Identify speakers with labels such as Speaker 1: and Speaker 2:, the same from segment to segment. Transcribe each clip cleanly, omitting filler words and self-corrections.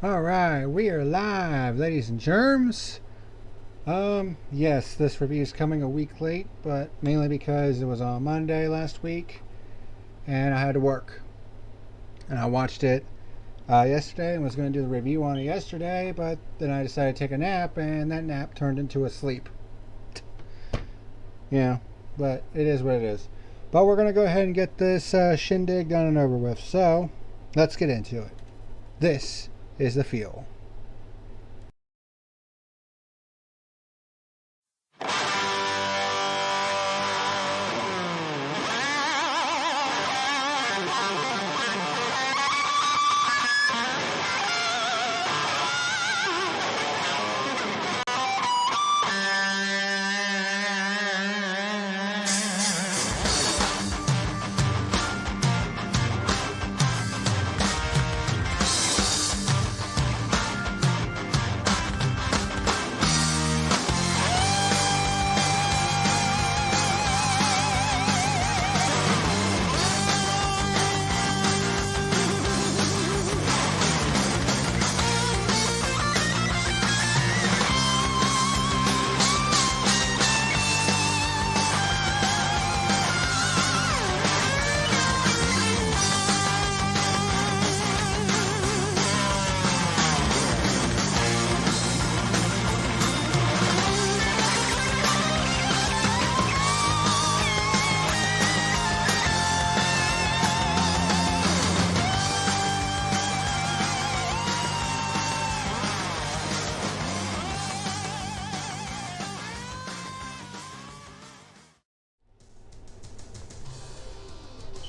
Speaker 1: Alright, we are live, ladies and germs. Yes, this review is coming a week late, but mainly because it was on Monday last week and I had to work. And I watched it yesterday and was going to do the review on it yesterday, but then I decided to take a nap and that nap turned into a sleep. Yeah, but it is what it is. But we're going to go ahead and get this shindig done and over with. So, let's get into it. This is the fuel.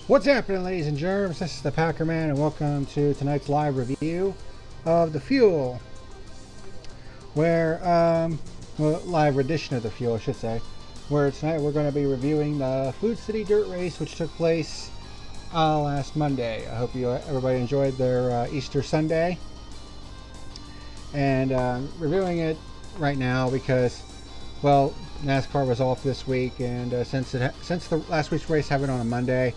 Speaker 1: What's happening, ladies and germs? This is the Packerman, and welcome to tonight's live review of the Fuel, where, well, live edition of the Fuel, I should say, where tonight we're going to be reviewing the Food City Dirt Race, which took place last Monday. I hope everybody enjoyed their Easter Sunday, and reviewing it right now because, well, NASCAR was off this week, and since the last week's race happened on a Monday,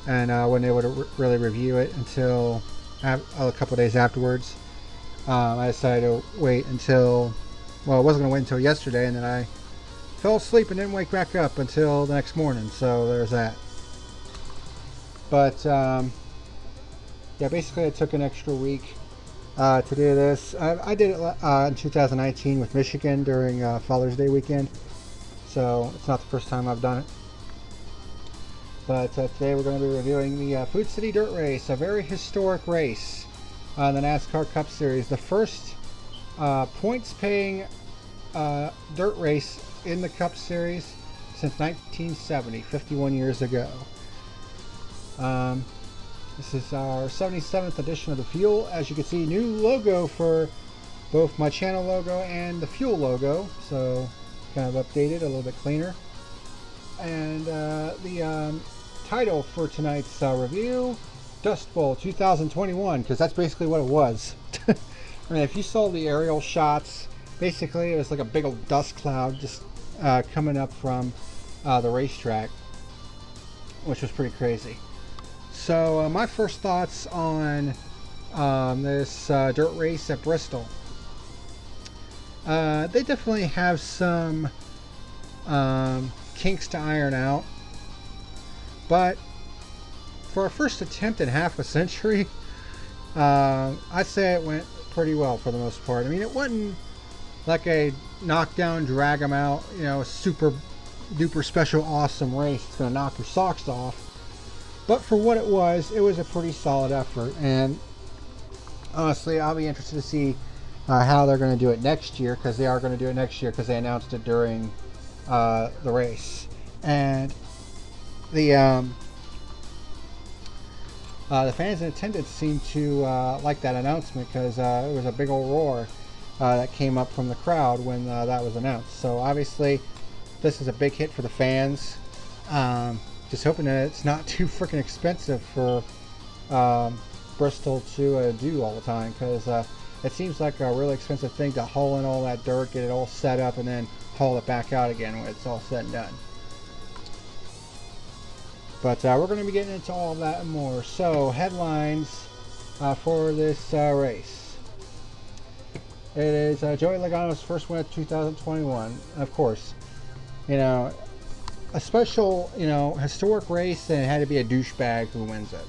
Speaker 1: and when they would really review it until a couple days afterwards, I decided to wait until, well, I wasn't going to wait until yesterday, and then I fell asleep and didn't wake back up until the next morning, so there's that. But yeah, basically I took an extra week to do this. I did it in 2019 with Michigan during Father's Day weekend, so it's not the first time I've done it. But today we're going to be reviewing the Food City Dirt Race, a very historic race on the NASCAR Cup Series. The first points-paying dirt race in the Cup Series since 1970, 51 years ago. This is our 77th edition of the Fuel. As you can see, new logo for both my channel logo and the Fuel logo, so kind of updated, a little bit cleaner. And the title for tonight's review, Dust Bowl 2021, because that's basically what it was. I mean, if you saw the aerial shots, basically it was like a big old dust cloud just coming up from the racetrack, which was pretty crazy. So my first thoughts on this dirt race at Bristol. They definitely have some kinks to iron out, but for our first attempt in half a century, I'd say it went pretty well for the most part. I mean, it wasn't like a knockdown, drag them out, you know, super duper special awesome race. It's gonna knock your socks off, but for what it was a pretty solid effort. And honestly, I'll be interested to see how they're going to do it next year, because they are going to do it next year because they announced it during the race. And the fans in attendance seemed to like that announcement, because it was a big old roar that came up from the crowd when that was announced. So obviously this is a big hit for the fans. Just hoping that it's not too freaking expensive for Bristol to do all the time, because it seems like a really expensive thing to haul in all that dirt, get it all set up, and then haul it back out again when it's all said and done. But we're going to be getting into all of that and more. So, headlines for this race. It is Joey Logano's first win of 2021. Of course, you know, a special, historic race, and it had to be a douchebag who wins it.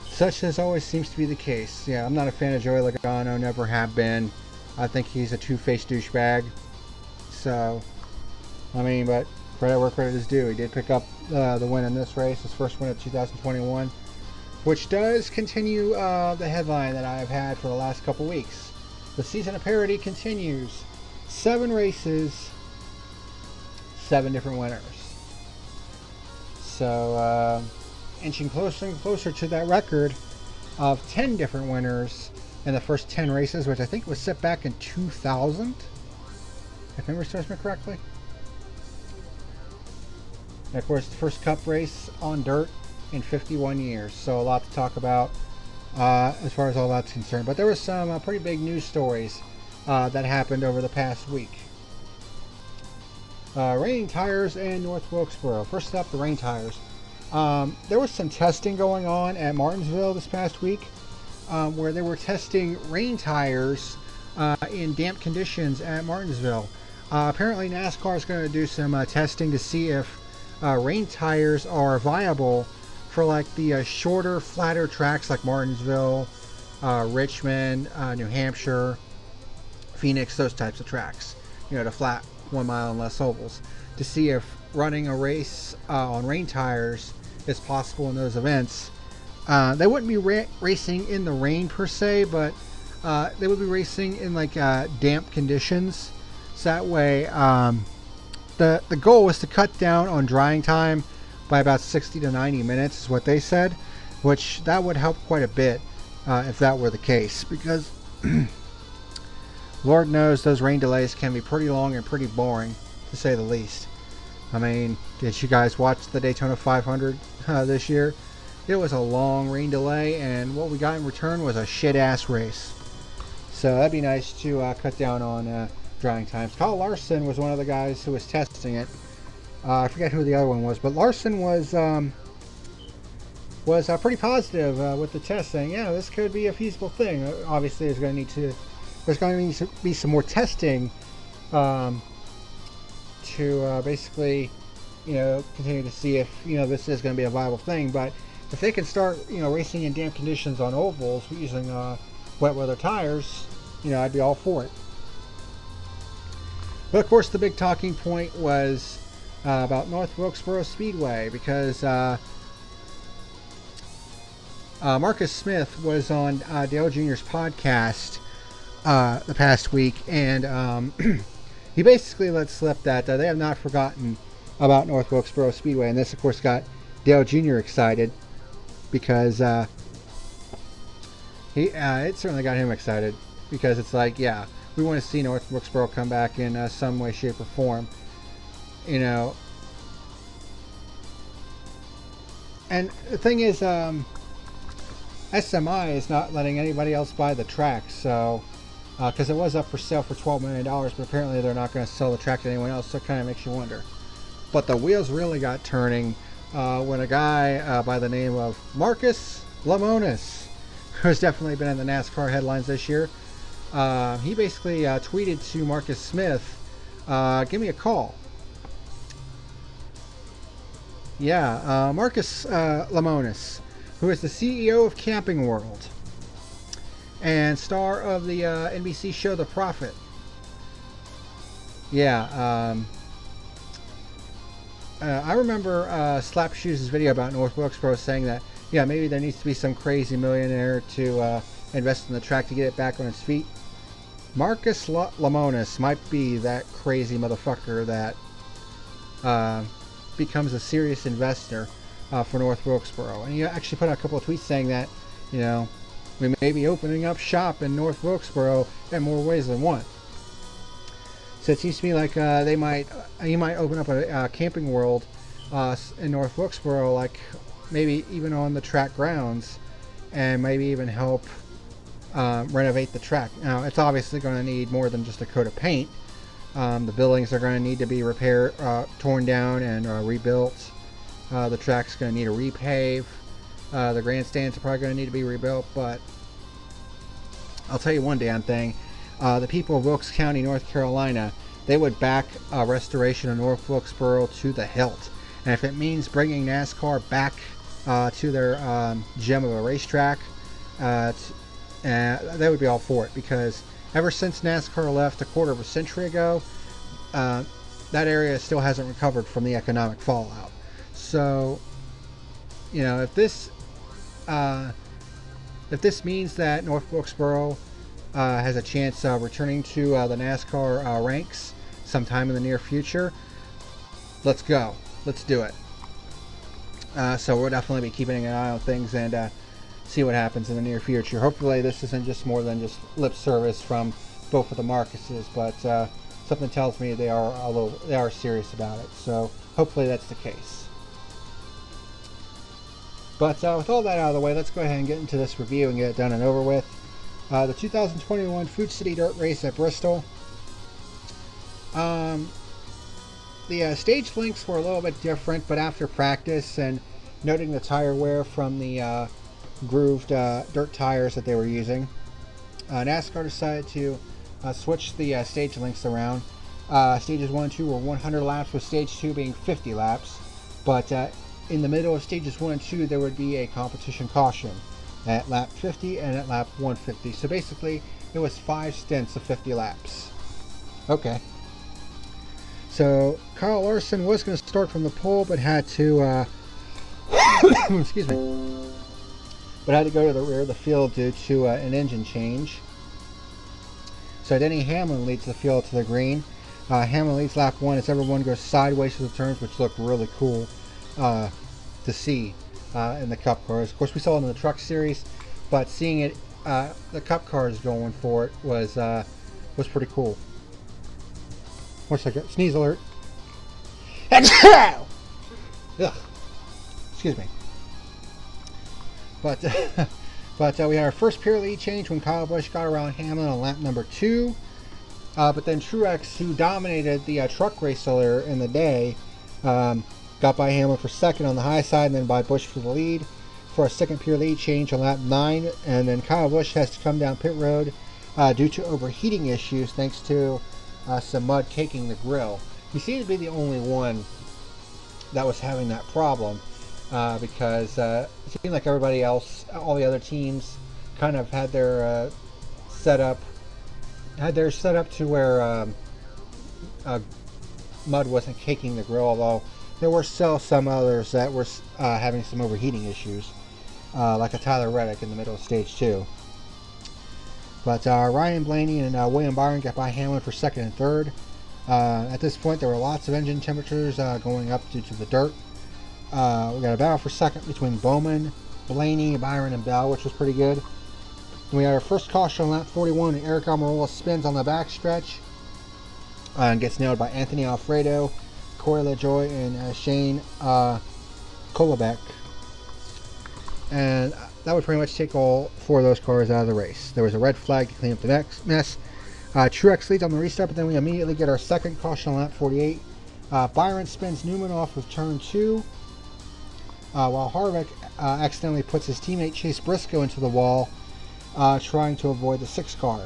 Speaker 1: Such as always seems to be the case. Yeah, I'm not a fan of Joey Logano, never have been. I think he's a two-faced douchebag. So, I mean, but credit where credit is due. He did pick up the win in this race, his first win of 2021. Which does continue the headline that I've had for the last couple weeks. The season of parody continues. 7 races, 7 different winners. So, inching closer and closer to that record of 10 different winners in the first 10 races, which I think was set back in 2000, if memory serves me correctly. And of course, the first Cup race on dirt in 51 years, so a lot to talk about as far as all that's concerned. But there was some pretty big news stories that happened over the past week. Raining tires and North Wilkesboro. First up, the rain tires. There was some testing going on at Martinsville this past week where they were testing rain tires in damp conditions at Martinsville. Apparently NASCAR is going to do some testing to see if rain tires are viable for like the shorter, flatter tracks like Martinsville, Richmond, New Hampshire, Phoenix, those types of tracks. The flat 1 mile and less ovals, to see if running a race on rain tires is possible in those events. They wouldn't be racing in the rain per se, but they would be racing in like damp conditions. So that way, the goal was to cut down on drying time by about 60 to 90 minutes is what they said, which that would help quite a bit if that were the case, because Lord knows those rain delays can be pretty long and pretty boring, to say the least. I mean, did you guys watch the Daytona 500 this year? It was a long rain delay, and what we got in return was a shit-ass race. So that'd be nice to cut down on drying times. Kyle Larson was one of the guys who was testing it. I forget who the other one was, but Larson was pretty positive with the test, saying, yeah, this could be a feasible thing. Obviously, there's going to need to be some more testing to basically, continue to see if, this is going to be a viable thing. But if they can start, racing in damp conditions on ovals using wet weather tires, I'd be all for it. But of course, the big talking point was about North Wilkesboro Speedway, because Marcus Smith was on Dale Jr.'s podcast the past week, and he basically let slip that they have not forgotten about North Wilkesboro Speedway. And this, of course, got Dale Jr. excited, because it certainly got him excited, because it's like, yeah, we want to see North Wilkesboro come back in some way, shape, or form. And the thing is, SMI is not letting anybody else buy the track, so because it was up for sale for $12 million, but apparently they're not going to sell the track to anyone else, so it kind of makes you wonder. But the wheels really got turning when a guy by the name of Marcus Lemonis, who's definitely been in the NASCAR headlines this year, he basically tweeted to Marcus Smith, give me a call. Yeah, Marcus Lemonis, who is the CEO of Camping World and star of the NBC show The Prophet. Yeah, I remember Slapshoes' video about North Wilkesboro saying that, yeah, maybe there needs to be some crazy millionaire to invest in the track to get it back on its feet. Marcus Lemonis might be that crazy motherfucker that becomes a serious investor for North Wilkesboro. And he actually put out a couple of tweets saying that, we may be opening up shop in North Wilkesboro in more ways than one. So it seems to me like he might open up a Camping World in North Wilkesboro, like maybe even on the track grounds, and maybe even help renovate the track. Now, it's obviously going to need more than just a coat of paint. The buildings are going to need to be repaired, torn down, and rebuilt. The track's going to need a repave. The grandstands are probably going to need to be rebuilt, but I'll tell you one damn thing. The people of Wilkes County, North Carolina, they would back restoration of North Wilkesboro to the hilt. And if it means bringing NASCAR back to their gem of a racetrack, they would be all for it, because ever since NASCAR left a quarter of a century ago, that area still hasn't recovered from the economic fallout. So, you know, if this means that North Wilkesboro has a chance of returning to the NASCAR ranks sometime in the near future, let's go. Let's do it. So we'll definitely be keeping an eye on things and see what happens in the near future. Hopefully this isn't just more than just lip service from both of the Marcuses, but something tells me they are serious about it. So hopefully that's the case. But with all that out of the way, let's go ahead and get into this review and get it done and over with. The 2021 Food City Dirt Race at Bristol. The stage links were a little bit different, but after practice and noting the tire wear from the grooved dirt tires that they were using, NASCAR decided to switch the stage links around. Stages 1 and 2 were 100 laps, with stage 2 being 50 laps, but in the middle of stages 1 and 2 there would be a competition caution at lap 50 and at lap 150. So basically it was 5 stints of 50 laps. Okay. So Kyle Larson was going to start from the pole, but had to excuse me, but had to go to the rear of the field due to an engine change. So Denny Hamlin leads the field to the green. Hamlin leads lap 1 as everyone goes sideways to the turns, which look really cool to see in the Cup cars. Of course, we saw it in the Truck Series, but seeing it, the Cup cars going for it was pretty cool. 1 second, sneeze alert. Ugh. Excuse me. But we had our first pure lead change when Kyle Busch got around Hamlin on lap number 2. But then Truex, who dominated the truck race earlier in the day, got by Hamlin for second on the high side, and then by Busch for the lead for a second pure lead change on lap 9. And then Kyle Busch has to come down pit road due to overheating issues, thanks to some mud caking the grill. He seemed to be the only one that was having that problem, because it seemed like everybody else, all the other teams, kind of had their setup to where mud wasn't caking the grill, although there were still some others that were having some overheating issues, like a Tyler Reddick in the middle of stage 2. But Ryan Blaney and William Byron got by Hamlin for second and third. At this point, there were lots of engine temperatures going up due to the dirt. We got a battle for second between Bowman, Blaney, Byron, and Bell, which was pretty good. And we had our first caution on lap 41, and Eric Almirola spins on the backstretch and gets nailed by Anthony Alfredo, Corey LaJoie, and Shane Kolobeck. And that would pretty much take all 4 of those cars out of the race. There was a red flag to clean up the next mess. Truex leads on the restart, but then we immediately get our second caution on lap 48. Byron spins Newman off with turn 2, while Harvick accidentally puts his teammate Chase Briscoe into the wall, trying to avoid the 6 car.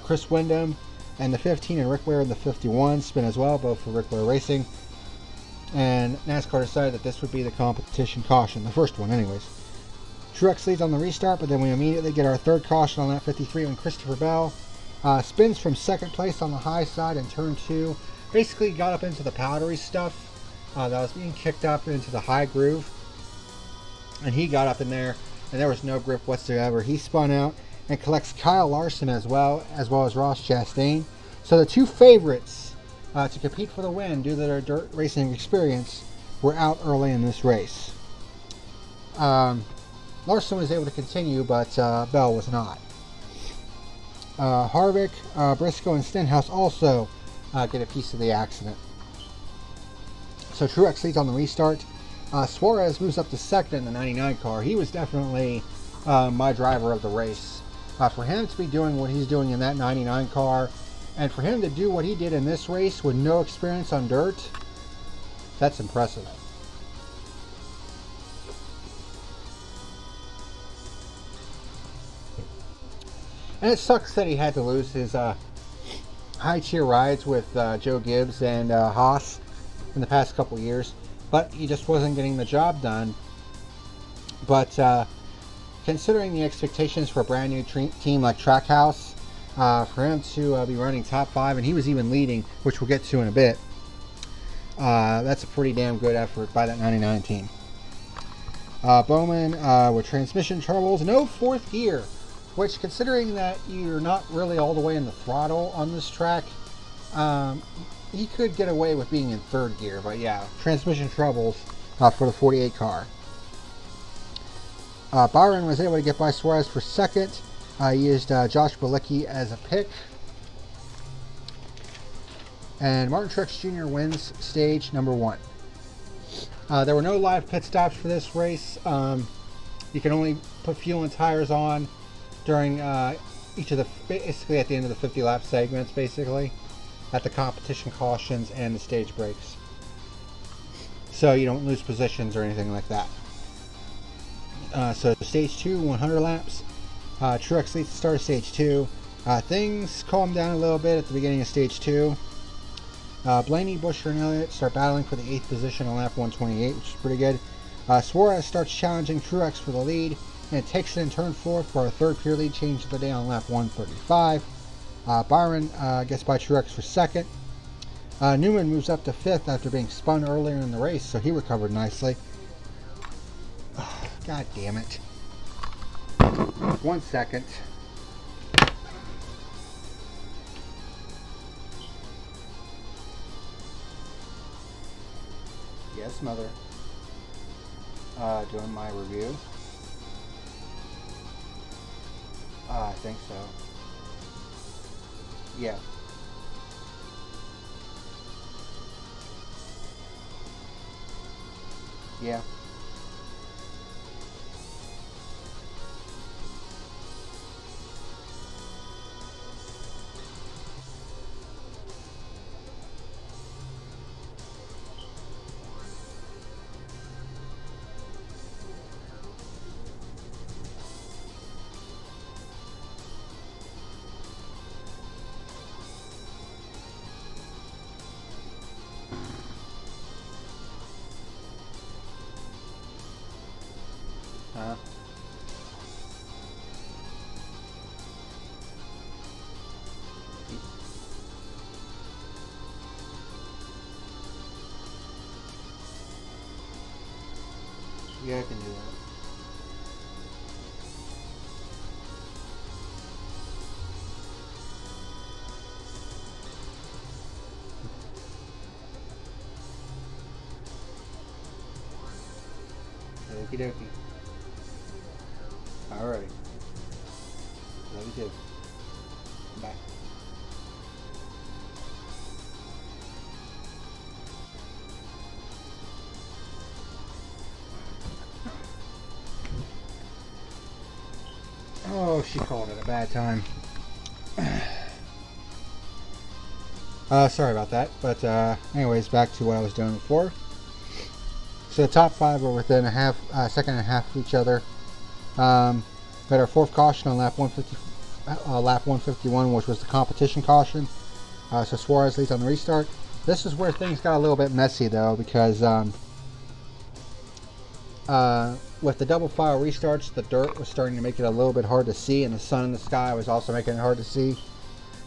Speaker 1: Chris Windham and the 15 and Rick Ware in the 51 spin as well, both for Rick Ware Racing. And NASCAR decided that this would be the competition caution, the first one anyways. Truex leads on the restart, but then we immediately get our third caution on lap 53 when Christopher Bell spins from second place on the high side in turn 2. Basically got up into the powdery stuff that was being kicked up into the high groove, and he got up in there and there was no grip whatsoever. He spun out and collects Kyle Larson as well as Ross Chastain. So the 2 favorites to compete for the win due to their dirt racing experience were out early in this race. Larson was able to continue, but Bell was not. Harvick, Briscoe, and Stenhouse also get a piece of the accident. So Truex leads on the restart. Suarez moves up to second in the 99 car. He was definitely my driver of the race. For him to be doing what he's doing in that 99 car, and for him to do what he did in this race with no experience on dirt, that's impressive. And it sucks that he had to lose his high tier rides with Joe Gibbs and Haas in the past couple years, but he just wasn't getting the job done. But considering the expectations for a brand new team like Trackhouse, for him to be running top 5, and he was even leading, which we'll get to in a bit, that's a pretty damn good effort by that 99 team. Bowman with transmission troubles, no fourth gear, which, considering that you're not really all the way in the throttle on this track, he could get away with being in third gear. But yeah, transmission troubles for the 48 car. Byron was able to get by Suarez for second. He used Josh Bilicki as a pick. And Martin Truex Jr. wins stage number 1. There were no live pit stops for this race. You can only put fuel and tires on during each of the, basically at the end of the 50 lap segments, basically, at the competition cautions and the stage breaks. So you don't lose positions or anything like that. So stage 2, 100 laps. Truex leads the start of stage 2. Things calm down a little bit at the beginning of stage 2. Blaney, Buescher, and Elliott start battling for the 8th position on lap 128, which is pretty good. Suarez starts challenging Truex for the lead, and takes it in turn 4 for our third pure lead change of the day on lap 135. Byron gets by Truex for second. Newman moves up to 5th after being spun earlier in the race, so he recovered nicely. Oh, God damn it. 1 second. Yes, mother. Doing my review. I think so. Yeah. Yeah. Yeah, I can do that. Okie dokie. Alrighty. Love you too. Bye. Oh, she called it a bad time. Sorry about that. But anyways, back to what I was doing before. So the top 5 were within a second and a half of each other. We had our 4th caution on lap 151, which was the competition caution. So Suarez leads on the restart. This is where things got a little bit messy, though, because with the double file restarts, the dirt was starting to make it a little bit hard to see, and the sun in the sky was also making it hard to see.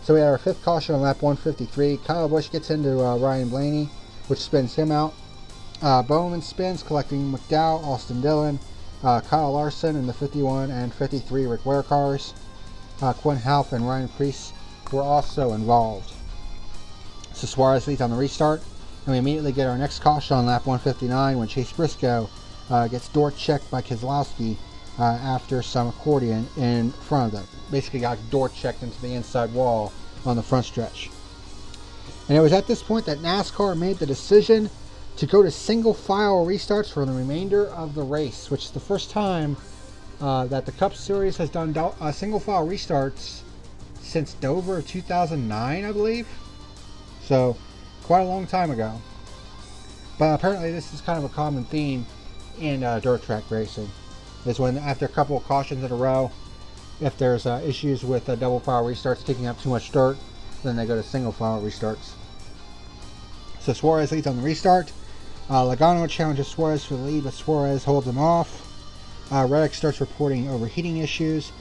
Speaker 1: So we had our 5th caution on lap 153. Kyle Busch gets into Ryan Blaney, which spins him out. Bowman spins, collecting McDowell, Austin Dillon, Kyle Larson in the 51 and 53 Rick Ware cars. Quinn Half and Ryan Preece were also involved. So Suarez leads on the restart, and we immediately get our next caution on lap 159 when Chase Briscoe gets door checked by Keselowski after some accordion in front of them. Basically got door checked into the inside wall on the front stretch. And it was at this point that NASCAR made the decision to go to single file restarts for the remainder of the race, which is the first time that the Cup Series has done single file restarts since Dover of 2009, I believe. So quite a long time ago. But apparently this is kind of a common theme in dirt track racing. Is when after a couple of cautions in a row, If there's issues with double file restarts taking up too much dirt, then they go to single file restarts. So Suarez leads on the restart. Logano challenges Suarez for the lead, but Suarez holds him off. Reddick starts reporting overheating issues.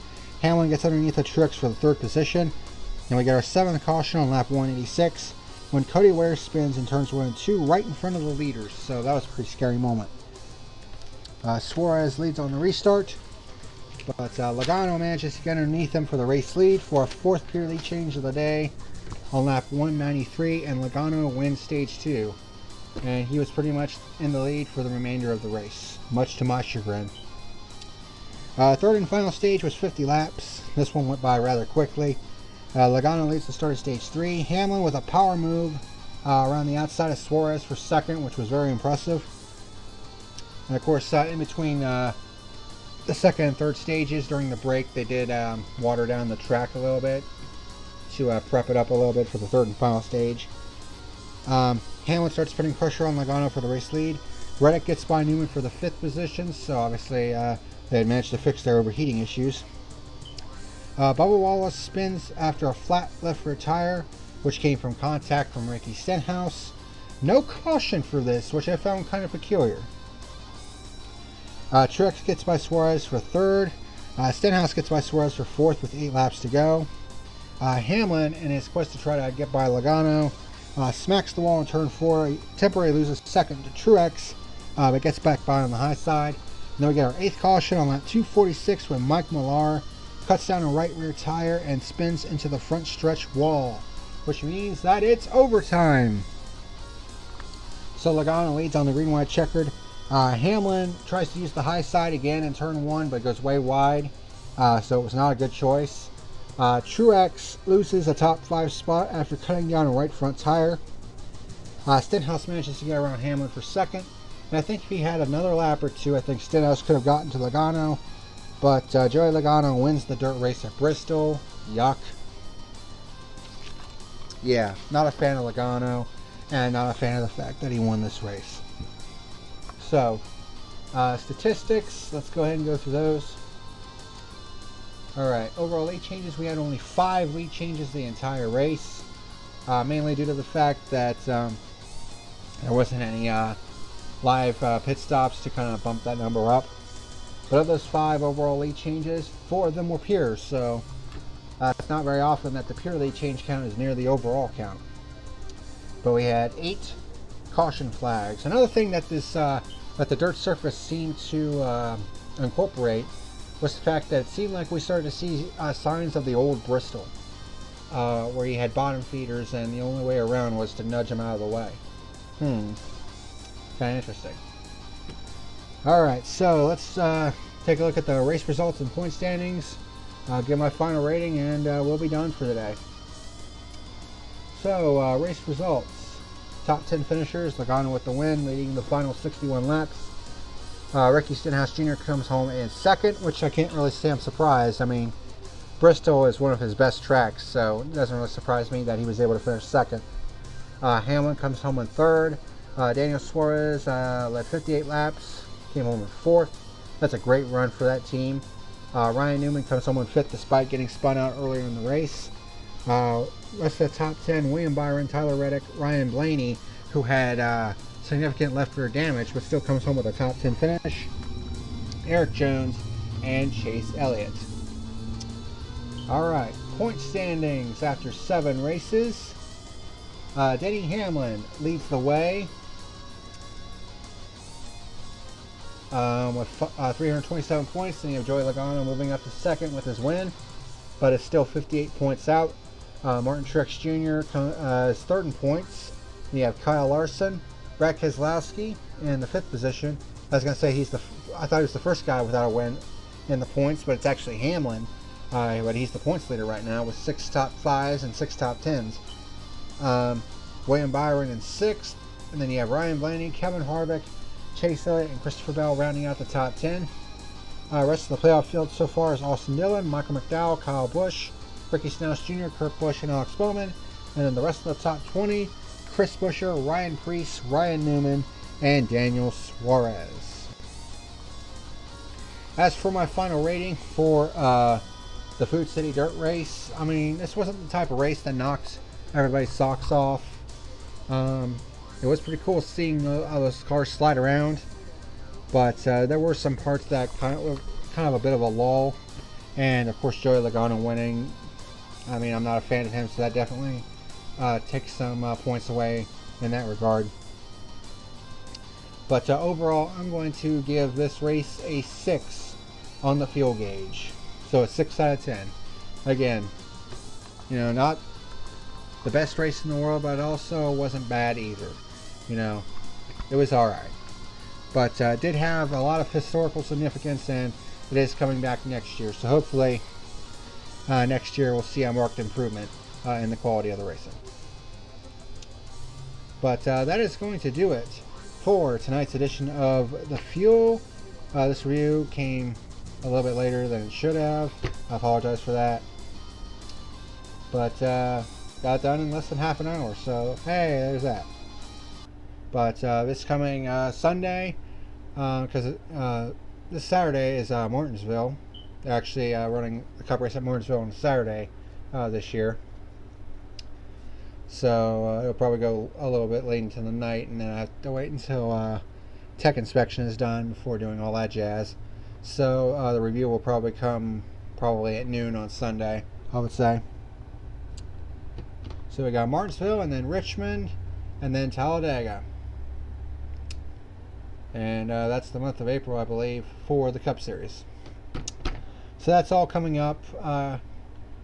Speaker 1: Hamlin gets underneath the Truex for the third position. And we get our 7th caution on lap 186 when Cody Ware spins in turns 1 and 2 right in front of the leaders. So that was a pretty scary moment. Suarez leads on the restart, but Logano manages to get underneath him for the race lead for a 4th pure lead change of the day on lap 193, and Logano wins stage 2. And he was pretty much in the lead for the remainder of the race, much to my chagrin. Third and final stage was 50 laps. This one went by rather quickly. Logano leads the start of stage 3. Hamlin with a power move around the outside of Suarez for second, which was very impressive. And of course, in between the second and third stages during the break, they did water down the track a little bit to prep it up a little bit for the third and final stage. Hamlin starts putting pressure on Logano for the race lead. Reddick gets by Newman for the 5th position, so obviously they had managed to fix their overheating issues. Bubba Wallace spins after a flat left rear tire, which came from contact from Ricky Stenhouse. No caution for this, which I found kind of peculiar. Truex gets by Suarez for 3rd. Stenhouse gets by Suarez for 4th with 8 laps to go. Hamlin, in his quest to try to get by Logano, smacks the wall in turn 4. He temporarily loses 2nd to Truex, but gets back by on the high side. And then we get our 8th caution on lap 246 when Mike Millar cuts down a right rear tire and spins into the front stretch wall, which means that it's overtime. So Logano leads on the green, white, checkered. Hamlin tries to use the high side again in turn 1, but goes way wide, so it was not a good choice. Truex loses a top 5 spot after cutting down a right front tire. Stenhouse manages to get around Hamlin for 2nd, and I think if he had another lap or 2, I think Stenhouse could have gotten to Logano, but Joey Logano wins the dirt race at Bristol. Yuck. Yeah, not a fan of Logano, and not a fan of the fact that he won this race. So, statistics, let's go ahead and go through those. Alright, overall lead changes, we had only 5 lead changes the entire race, mainly due to the fact that there wasn't any live pit stops to kind of bump that number up. But of those 5 overall lead changes, 4 of them were pures, so it's not very often that the pure lead change count is near the overall count. But we had 8 caution flags. Another thing that that the dirt surface seemed to incorporate was the fact that it seemed like we started to see signs of the old Bristol, where you had bottom feeders and the only way around was to nudge them out of the way. Kind of interesting. Alright, so let's take a look at the race results and point standings. I'll give my final rating and we'll be done for the day. So, race results. Top 10 finishers, Logano with the win, leading the final 61 laps. Ricky Stenhouse Jr. comes home in 2nd, which I can't really say I'm surprised. I mean, Bristol is one of his best tracks, so it doesn't really surprise me that he was able to finish 2nd. Hamlin comes home in 3rd. Daniel Suarez led 58 laps, came home in 4th. That's a great run for that team. Ryan Newman comes home in 5th despite getting spun out earlier in the race. Rest of the top 10, William Byron, Tyler Reddick, Ryan Blaney, who had significant left rear damage but still comes home with a top 10 finish. Eric Jones and Chase Elliott. Alright, point standings after 7 races. Denny Hamlin leads the way with 327 points. Then you have Joey Logano moving up to 2nd with his win, but it's still 58 points out. Martin Truex Jr. is 3rd in points. You have Kyle Larson, Brad Keselowski in the 5th position. I was going to say I thought he was the first guy without a win in the points, but it's actually Hamlin. But he's the points leader right now with 6 top 5s and 6 top 10s. William Byron in 6th, and then you have Ryan Blaney, Kevin Harvick, Chase Elliott, and Christopher Bell rounding out the top 10. Rest of the playoff field so far is Austin Dillon, Michael McDowell, Kyle Busch, Ricky Stenhouse Jr., Kurt Busch, and Alex Bowman. And then the rest of the top 20, Chris Buescher, Ryan Preece, Ryan Newman, and Daniel Suarez. As for my final rating for the Food City Dirt Race. I mean, this wasn't the type of race that knocked everybody's socks off. It was pretty cool seeing those cars slide around, but there were some parts that kind of a bit of a lull. And of course, Joey Logano winning. I mean, I'm not a fan of him, so that definitely takes some points away in that regard. But overall, I'm going to give this race a 6 on the fuel gauge. So a 6 out of 10. Again, you know, not the best race in the world, but it also wasn't bad either. You know, it was alright. But it did have a lot of historical significance, and it is coming back next year. So hopefully next year we'll see a marked improvement in the quality of the racing. But that is going to do it for tonight's edition of The Fuel. This review came a little bit later than it should have. I apologize for that. But got done in less than half an hour, so hey, there's that. But this coming Sunday, because this Saturday is Martinsville. They're actually running the Cup race at Martinsville on Saturday this year. So it'll probably go a little bit late into the night, and then I have to wait until tech inspection is done before doing all that jazz. So the review will probably come at noon on Sunday, I would say. So we got Martinsville, and then Richmond, and then Talladega. And that's the month of April, I believe, for the Cup Series. So that's all coming up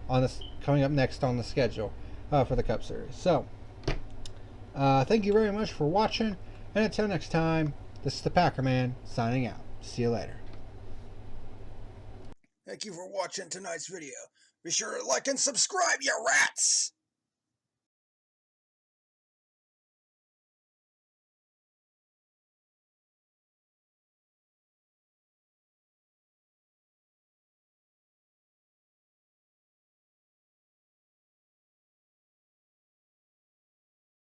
Speaker 1: next on the schedule for the Cup Series. So thank you very much for watching, and until next time, this is the Packerman signing out. See you later.
Speaker 2: Thank you for watching tonight's video. Be sure to like and subscribe, you rats!